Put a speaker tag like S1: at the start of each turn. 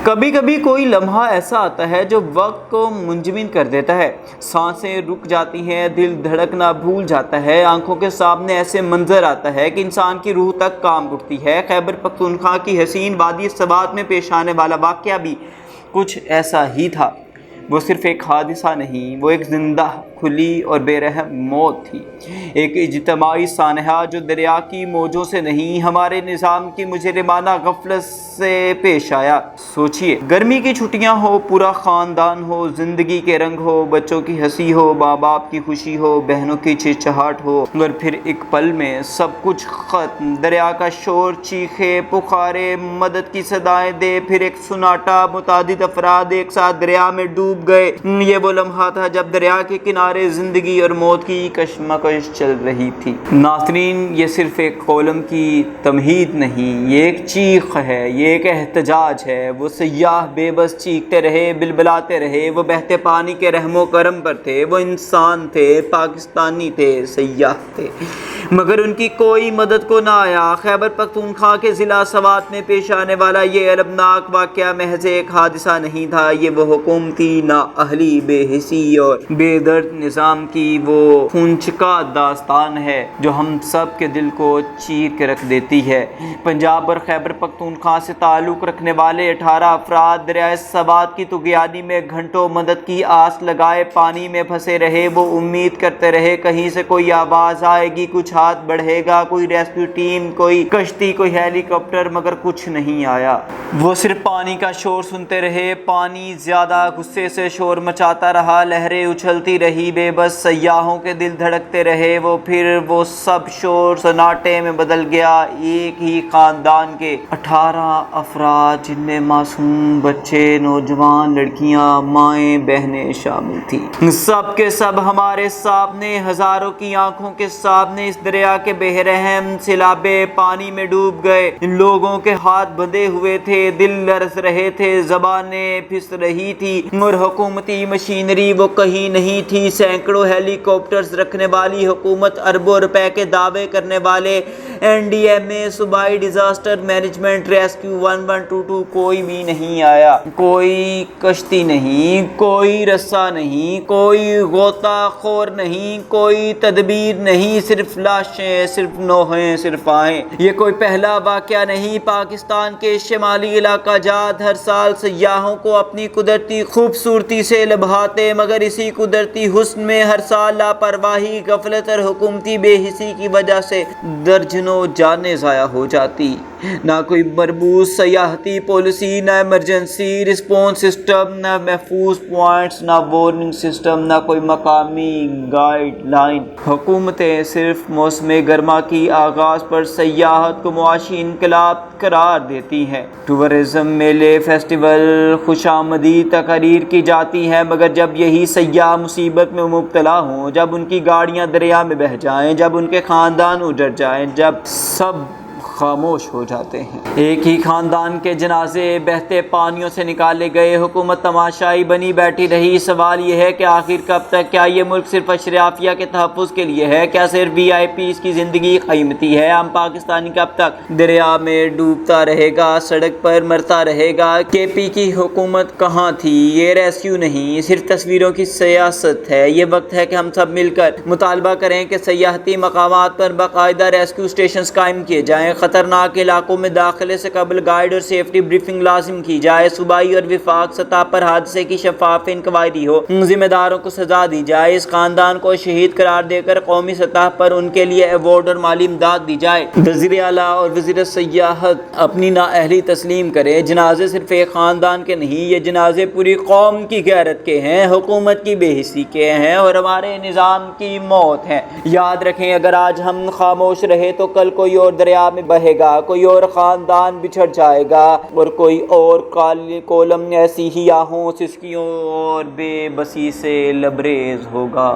S1: کبھی کبھی کوئی لمحہ ایسا آتا ہے جو وقت کو منجمد کر دیتا ہے، سانسیں رک جاتی ہیں، دل دھڑکنا بھول جاتا ہے، آنکھوں کے سامنے ایسے منظر آتا ہے کہ انسان کی روح تک کانپ اٹھتی ہے۔ خیبر پختونخوا کی حسین وادی سوات میں پیش آنے والا واقعہ بھی کچھ ایسا ہی تھا۔ وہ صرف ایک حادثہ نہیں، وہ ایک زندہ، کھلی اور بے رحم موت تھی، ایک اجتماعی سانحہ جو دریا کی موجوں سے نہیں، ہمارے نظام کی مجرمانہ غفلت سے پیش آیا۔ سوچئے، گرمی کی چھٹیاں ہو، پورا خاندان ہو، زندگی کے رنگ ہو، بچوں کی ہنسی ہو، ماں باپ کی خوشی ہو، بہنوں کی چہچہاہٹ ہو، اور پھر ایک پل میں سب کچھ ختم، دریا کا شور، چیخیں پکاریں، مدد کی صدائیں دے، پھر ایک سناٹا، متعدد افراد ایک ساتھ دریا میں ڈوب گئے۔ یہ وہ لمحہ تھا جب دریا کے کنارے زندگی اور موت کی کشمکش چل رہی تھی۔ ناظرین، یہ صرف ایک کالم کی تمہید نہیں، یہ ایک چیخ ہے، یہ ایک احتجاج ہے۔ وہ سیاح بے بس چیختے رہے، بلبلاتے رہے، وہ بہتے پانی کے رحم و کرم پر تھے، وہ انسان تھے، پاکستانی تھے، سیاح تھے، مگر ان کی کوئی مدد کو نہ آیا۔ خیبر پختونخوا کے ضلع سوات میں پیش آنے والا یہ المناک واقعہ محض ایک حادثہ نہیں تھا، یہ وہ حکومتی نااہلی، بے حسی اور بے درد نظام کی وہ خونچکا داستان ہے جو ہم سب کے دل کو چیر کے رکھ دیتی ہے۔ پنجاب اور خیبر پختونخوا سے تعلق رکھنے والے 18 افراد دریائے سوات کی طغیانی میں گھنٹوں مدد کی آس لگائے پانی میں پھنسے رہے۔ وہ امید کرتے رہے کہیں سے کوئی آواز آئے گی، کچھ ہاتھ بڑھے گا، کوئی ریسکیو ٹیم، کوئی کشتی، کوئی ہیلی کاپٹر، مگر کچھ نہیں آیا۔ وہ صرف پانی کا شور سنتے رہے، پانی زیادہ غصے سے شور مچاتا رہا، لہریں اچھلتی رہی، بے بس سیاحوں کے دل دھڑکتے رہے۔ پھر وہ سب شور سناٹے میں بدل گیا۔ ایک ہی خاندان کے 18 افراد، جن میں معصوم بچے، نوجوان، لڑکیاں، مائیں، بہنیں شامل تھیں، سب کے سب ہمارے سامنے، ہزاروں کی آنکھوں کے سامنے اس دریا کے بے رحم سیلابے پانی میں ڈوب گئے۔ ان لوگوں کے ہاتھ بندھے ہوئے تھے، دل لرز رہے تھے، زبانیں پھس رہی تھی، اور حکومتی مشینری وہ کہیں نہیں تھی۔ سینکڑوں ہیلی کاپٹرز رکھنے والی حکومت، اربوں روپے کے دعوے کرنے والے NDMA، صوبائی ڈیزاسٹر مینجمنٹ، ریسکیو 1122، کوئی بھی نہیں آیا۔ کوئی کشتی نہیں، کوئی رسا نہیں، کوئی غوطہ خور نہیں، کوئی تدبیر نہیں، صرف لاشیں، صرف نوحیں، صرف آہیں۔ یہ کوئی پہلا واقعہ نہیں۔ پاکستان کے شمالی علاقہ جات ہر سال سیاحوں کو اپنی قدرتی خوبصورتی سے لبھاتے، مگر اسی قدرتی حسن میں ہر سال لاپرواہی، غفلت اور حکومتی بے حسی کی وجہ سے درجنوں جانیں ضائع ہو جاتی۔ نہ کوئی مربوط سیاحتی پالیسی، نہ ایمرجنسی رسپانس سسٹم، نہ محفوظ پوائنٹس، نہ وارننگ سسٹم، نہ کوئی مقامی گائیڈ لائن۔ حکومتیں صرف موسم گرما کی آغاز پر سیاحت کو معاشی انقلاب قرار دیتی ہیں۔ ٹورزم، میلے، فیسٹیول، خوش آمدید تقاریر کی جاتی ہیں، مگر جب یہی سیاح مصیبت میں مبتلا ہوں، جب ان کی گاڑیاں دریا میں بہہ جائیں، جب ان کے خاندان اجڑ جائیں، جب سب خاموش ہو جاتے ہیں۔ ایک ہی خاندان کے جنازے بہتے پانیوں سے نکالے گئے، حکومت تماشائی بنی بیٹھی رہی۔ سوال یہ ہے کہ آخر کب تک؟ کیا یہ ملک صرف اشرافیہ کے تحفظ کے لیے ہے؟ کیا صرف VIPs کی زندگی قیمتی ہے؟ عام پاکستانی کب تک دریا میں ڈوبتا رہے گا، سڑک پر مرتا رہے گا؟ KP کی حکومت کہاں تھی؟ یہ ریسکیو نہیں، صرف تصویروں کی سیاست ہے۔ یہ وقت ہے کہ ہم سب مل کر مطالبہ کریں کہ سیاحتی مقامات پر باقاعدہ ریسکیو اسٹیشنز قائم کیے جائیں، خطرناک علاقوں میں داخلے سے قبل گائیڈ اور سیفٹی بریفنگ لازم کی جائے، صوبائی اور وفاق سطح پر حادثے کی شفاف انکوائری ہو، ذمہ داروں کو سزا دی جائے، اس خاندان کو شہید قرار دے کر قومی سطح پر ان کے لیے ایوارڈ اور مالی امداد دی جائے۔ وزیر اعلیٰ اور وزیر سیاحت اپنی نااہلی تسلیم کریں۔ جنازے صرف ایک خاندان کے نہیں، یہ جنازے پوری قوم کی غیرت کے ہیں، حکومت کی بے حسی کے ہیں، اور ہمارے نظام کی موت ہیں۔ یاد رکھیں، اگر آج ہم خاموش رہے تو کل کوئی اور دریا میں بہے گا، کوئی اور خاندان بچھڑ جائے گا، اور کوئی اور کالم ایسی ہی آہوں، سسکیوں اور بے بسی سے لبریز ہوگا۔